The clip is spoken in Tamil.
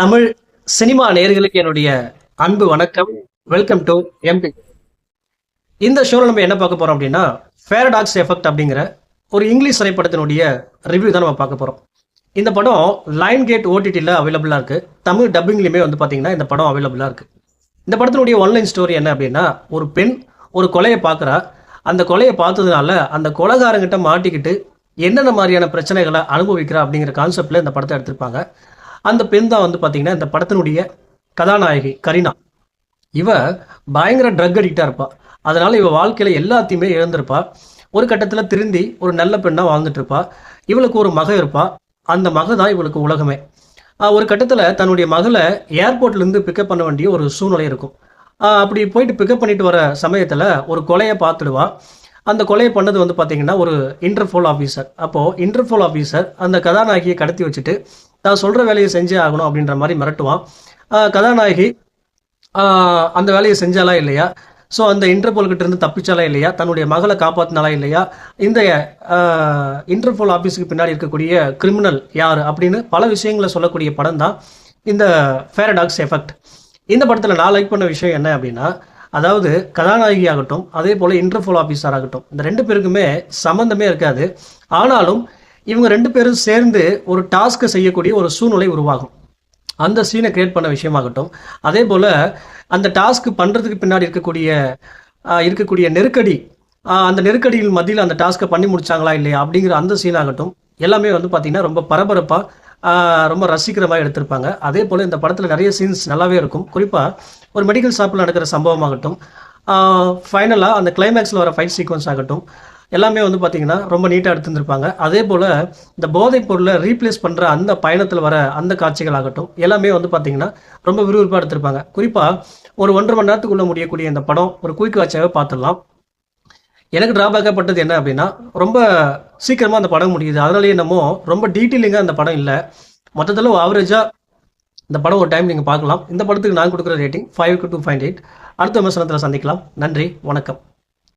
தமிழ் சினிமா நேயர்களுக்கு என்னுடைய அன்பு வணக்கம். Welcome to MP. இந்த ஷோவில் நம்ம என்ன பார்க்க போறோம் அப்படின்னா, பேரடாக்ஸ் எஃபெக்ட் அப்படிங்கிற ஒரு இங்கிலீஷ் திரைப்படத்தினுடைய ரிவ்யூ தான் நம்ம பார்க்க போறோம். இந்த படம் லைன் கேட் ஓடிடியில் அவைலபிளாக இருக்கு. தமிழ் டப்பிங்லையுமே வந்து பார்த்தீங்கன்னா இந்த படம் அவைலபிளாக இருக்கு. இந்த படத்தினுடைய ஒன்லைன் ஸ்டோரி என்ன அப்படின்னா, ஒரு பெண் ஒரு கொலையை பார்க்குறா. அந்த கொலையை பார்த்ததுனால அந்த கொலைகாரங்கிட்ட மாட்டிக்கிட்டு என்னென்ன மாதிரியான பிரச்சனைகளை அனுபவிக்கிறா அப்படிங்கிற கான்செப்டில் இந்த படத்தை எடுத்திருப்பாங்க. அந்த பெண் தான் வந்து பார்த்தீங்கன்னா இந்த படத்தினுடைய கதாநாயகி கரீனா. இவ பயங்கர ட்ரக் அடிக்டாக இருப்பா. அதனால இவ வாழ்க்கையில் எல்லாத்தையுமே இழந்திருப்பா. ஒரு கட்டத்தில் திருந்தி ஒரு நல்ல பெண்ணாக வாழ்ந்துட்டு இருப்பா. இவளுக்கு ஒரு மக இருப்பா. அந்த மக தான் இவளுக்கு உலகமே. ஒரு கட்டத்தில் தன்னுடைய மகளை ஏர்போர்ட்லேருந்து பிக்கப் பண்ண வேண்டிய ஒரு சூழ்நிலை இருக்கும். அப்படி போயிட்டு பிக்கப் பண்ணிட்டு வர சமயத்தில் ஒரு கொலையை பார்த்துடுவா. அந்த கொலையை பண்ணது வந்து பார்த்தீங்கன்னா ஒரு இன்டர்போல் ஆஃபீஸர். அப்போது இன்டர்போல் ஆஃபீஸர் அந்த கதாநாயகியை கடத்தி வச்சுட்டு தான் சொல்கிற வேலையை செஞ்சே ஆகணும் அப்படின்ற மாதிரி மிரட்டுவான். கதாநாயகி அந்த வேலையை செஞ்சாலா இல்லையா, ஸோ அந்த இன்டர்போல்கிட்ட இருந்து தப்பிச்சாலா இல்லையா, தன்னுடைய மகளை காப்பாற்றினாலா இல்லையா, இந்த இன்டர்போல் ஆஃபீஸுக்கு பின்னாடி இருக்கக்கூடிய கிரிமினல் யார் அப்படின்னு பல விஷயங்களை சொல்லக்கூடிய படம் தான் இந்த பேரடாக்ஸ் எஃபெக்ட். இந்த படத்தில் நான் லைக் பண்ண விஷயம் என்ன அப்படின்னா, அதாவது கதாநாயகி ஆகட்டும், அதே போல் இன்டர்போல் ஆஃபீஸர் ஆகட்டும், இந்த ரெண்டு பேருக்குமே சம்மந்தமே இருக்காது. ஆனாலும் இவங்க ரெண்டு பேரும் சேர்ந்து ஒரு டாஸ்க்கை செய்யக்கூடிய ஒரு சூழ்நிலை உருவாகும். அந்த சீனை கிரியேட் பண்ண விஷயமாகட்டும், அதே போல் அந்த டாஸ்க் பண்ணுறதுக்கு பின்னாடி இருக்கக்கூடிய நெருக்கடி, அந்த நெருக்கடியில் மத்தியில் அந்த டாஸ்க்கை பண்ணி முடிச்சாங்களா இல்லையா அப்படிங்கிற அந்த சீனாகட்டும், எல்லாமே வந்து பார்த்திங்கன்னா ரொம்ப பரபரப்பாக ரொம்ப ரசிக்கிற மாதிரி எடுத்திருப்பாங்க. அதே போல் இந்த படத்தில் நிறைய சீன்ஸ் நல்லாவே இருக்கும். குறிப்பாக ஒரு மெடிக்கல் ஷாப்பில் நடக்கிற சம்பவமாகட்டும், ஃபைனலாக அந்த கிளைமேக்ஸில் வர ஃபைட் சீக்வன்ஸ் ஆகட்டும், எல்லாமே வந்து பார்த்திங்கன்னா ரொம்ப நீட்டாக எடுத்துருந்துருப்பாங்க. அதே போல் இந்த போதைப் பொருளை ரீப்ளேஸ் பண்ணுற அந்த பயணத்தில் வர அந்த காட்சிகள் ஆகட்டும், எல்லாமே வந்து பார்த்திங்கன்னா ரொம்ப விறுவிறுப்பாக எடுத்திருப்பாங்க. குறிப்பாக ஒரு 1.5 மணி நேரத்துக்குள்ளே முடியக்கூடிய இந்த படம் ஒரு குயிக் வாட்சாகவே பார்த்துடலாம். எனக்கு ட்ராபேக்காக பட்டது என்ன அப்படின்னா, ரொம்ப சீக்கிரமாக அந்த படம் முடியுது. அதனாலேயே என்னமோ ரொம்ப டீட்டெயிலிங்காக அந்த படம் இல்லை. மொத்தத்தில் ஆவரேஜாக இந்த படம் ஒரு டைம் நீங்கள் பார்க்கலாம். இந்த படத்துக்கு நான் கொடுக்குற ரேட்டிங் 5 to 5.8. அடுத்த விமர்சனத்தில் சந்திக்கலாம். நன்றி, வணக்கம்.